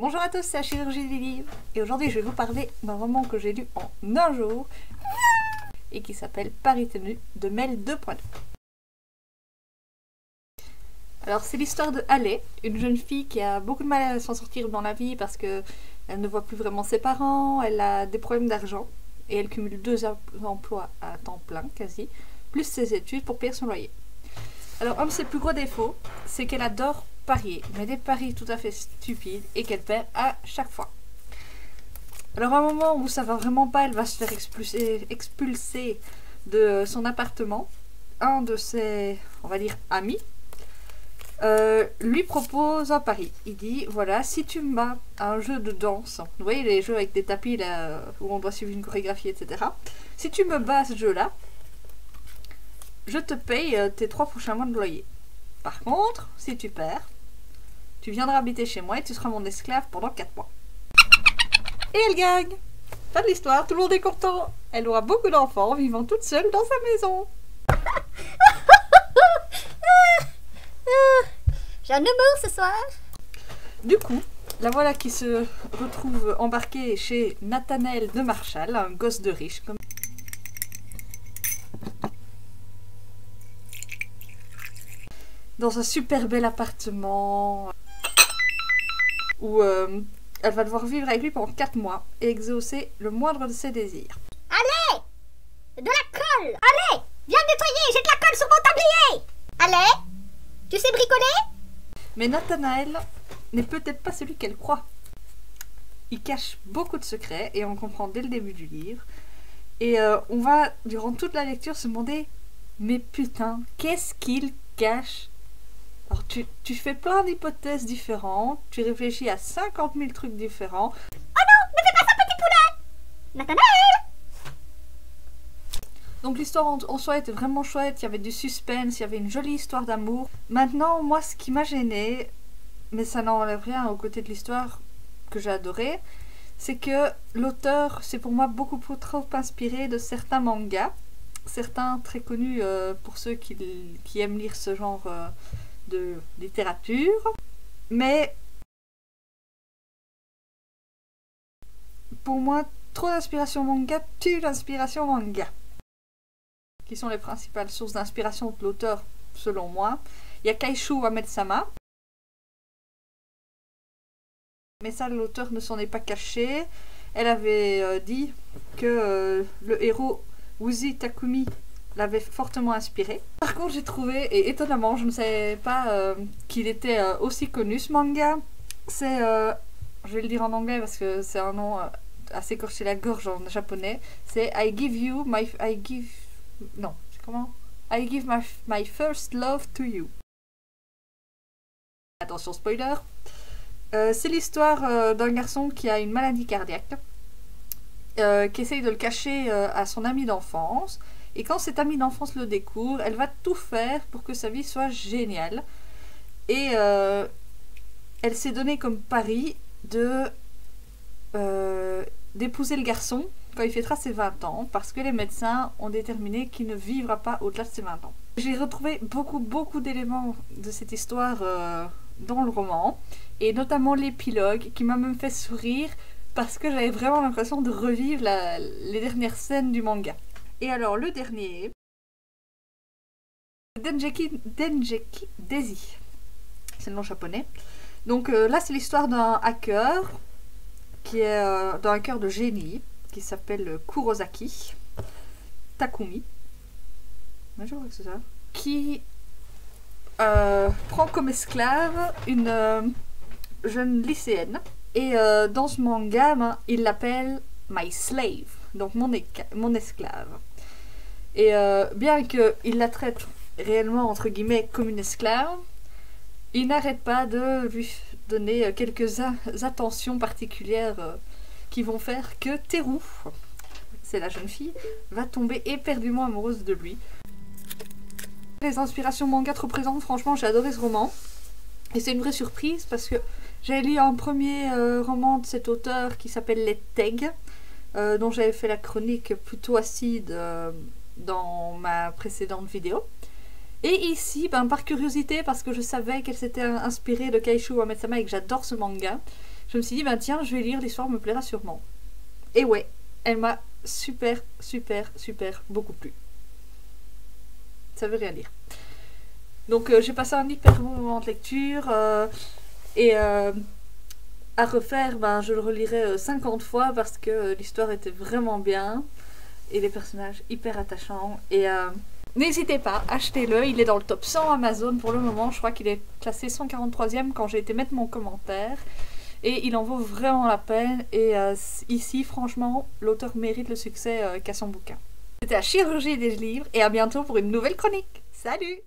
Bonjour à tous, c'est la Chirurgie des livres et aujourd'hui je vais vous parler d'un roman que j'ai lu en un jour et qui s'appelle Paris Tenu de Mel 2.2. Alors c'est l'histoire de Haley, une jeune fille qui a beaucoup de mal à s'en sortir dans la vie parce que elle ne voit plus vraiment ses parents, elle a des problèmes d'argent et elle cumule 2 emplois à temps plein quasi, plus ses études pour payer son loyer. Alors un de ses plus gros défauts, c'est qu'elle adore parier, mais des paris tout à fait stupides et qu'elle perd à chaque fois. Alors à un moment où ça va vraiment pas, elle va se faire expulser de son appartement. Un de ses, on va dire, amis lui propose un pari. Il dit, voilà, si tu me bats à un jeu de danse, vous voyez les jeux avec des tapis là, où on doit suivre une chorégraphie, etc. Si tu me bats à ce jeu-là, je te paye tes 3 prochains mois de loyer. Par contre, si tu perds, tu viendras habiter chez moi et tu seras mon esclave pendant 4 mois. Et elle gagne. Fin de l'histoire, tout le monde est content. Elle aura beaucoup d'enfants vivant toute seule dans sa maison. J'ai un humour ce soir. Du coup, la voilà qui se retrouve embarquée chez Nathanaël de Marshall, un gosse de riche. Dans un super bel appartement où elle va devoir vivre avec lui pendant 4 mois et exaucer le moindre de ses désirs. Allez, de la colle. Allez, viens me nettoyer, j'ai de la colle sur mon tablier. Allez, tu sais bricoler? Mais Nathanaël n'est peut-être pas celui qu'elle croit. Il cache beaucoup de secrets et on comprend dès le début du livre. Et on va, durant toute la lecture, se demander « Mais putain, qu'est-ce qu'il cache ?» Alors tu fais plein d'hypothèses différentes, tu réfléchis à 50 000 trucs différents. Oh non, ne fais pas ça, petit poulet. Nathanaël. Donc l'histoire en soi était vraiment chouette, il y avait du suspense, il y avait une jolie histoire d'amour. Maintenant, moi ce qui m'a gênée, mais ça n'enlève rien au côté de l'histoire que j'ai adoré, c'est que l'auteur s'est pour moi beaucoup trop inspiré de certains mangas, certains très connus pour ceux qui aiment lire ce genre de littérature, mais pour moi, trop d'inspiration manga tue l'inspiration manga, qui sont les principales sources d'inspiration de l'auteur selon moi. Il y a Kaishu Uame-sama, mais ça l'auteur ne s'en est pas caché. Elle avait dit que le héros Uzi Takumi l'avait fortement inspiré. Par contre j'ai trouvé, et étonnamment je ne savais pas qu'il était aussi connu ce manga, c'est, je vais le dire en anglais parce que c'est un nom assez corché la gorge en japonais, c'est I give my first love to you. Attention spoiler. C'est l'histoire d'un garçon qui a une maladie cardiaque, qui essaye de le cacher à son ami d'enfance. Et quand cette amie d'enfance le découvre, elle va tout faire pour que sa vie soit géniale. Et elle s'est donné comme pari d'épouser le garçon quand il fêtera ses 20 ans, parce que les médecins ont déterminé qu'il ne vivra pas au-delà de ses 20 ans. J'ai retrouvé beaucoup d'éléments de cette histoire dans le roman, et notamment l'épilogue, qui m'a même fait sourire, parce que j'avais vraiment l'impression de revivre les dernières scènes du manga. Et alors le dernier, Dengeki Daisy, c'est le nom japonais. Donc là c'est l'histoire d'un hacker, qui est d'un hacker de génie, qui s'appelle Kurosaki Takumi, je crois que c'est ça, qui prend comme esclave une jeune lycéenne. Et dans ce manga, il l'appelle My Slave, donc mon esclave. Et bien qu'il la traite réellement, entre guillemets, comme une esclave, il n'arrête pas de lui donner quelques attentions particulières qui vont faire que Teru, c'est la jeune fille, va tomber éperdument amoureuse de lui. Les inspirations manga trop présentes, franchement j'ai adoré ce roman. Et c'est une vraie surprise parce que j'ai lu un premier roman de cet auteur qui s'appelle Les Tegs, dont j'avais fait la chronique plutôt acide dans ma précédente vidéo. Et ici, par curiosité, parce que je savais qu'elle s'était inspirée de Kaishu Uame-sama et que j'adore ce manga, je me suis dit, ben tiens, je vais lire, l'histoire me plaira sûrement. Et ouais, elle m'a super beaucoup plu. Ça veut rien dire. Donc j'ai passé un hyper bon moment de lecture et à refaire, ben, je le relirai 50 fois parce que l'histoire était vraiment bien et les personnages hyper attachants. Et n'hésitez pas, achetez-le, il est dans le top 100 Amazon pour le moment. Je crois qu'il est classé 143e quand j'ai été mettre mon commentaire. Et il en vaut vraiment la peine. Et ici, franchement, l'auteur mérite le succès qu'a son bouquin. C'était la chirurgie des livres et à bientôt pour une nouvelle chronique. Salut!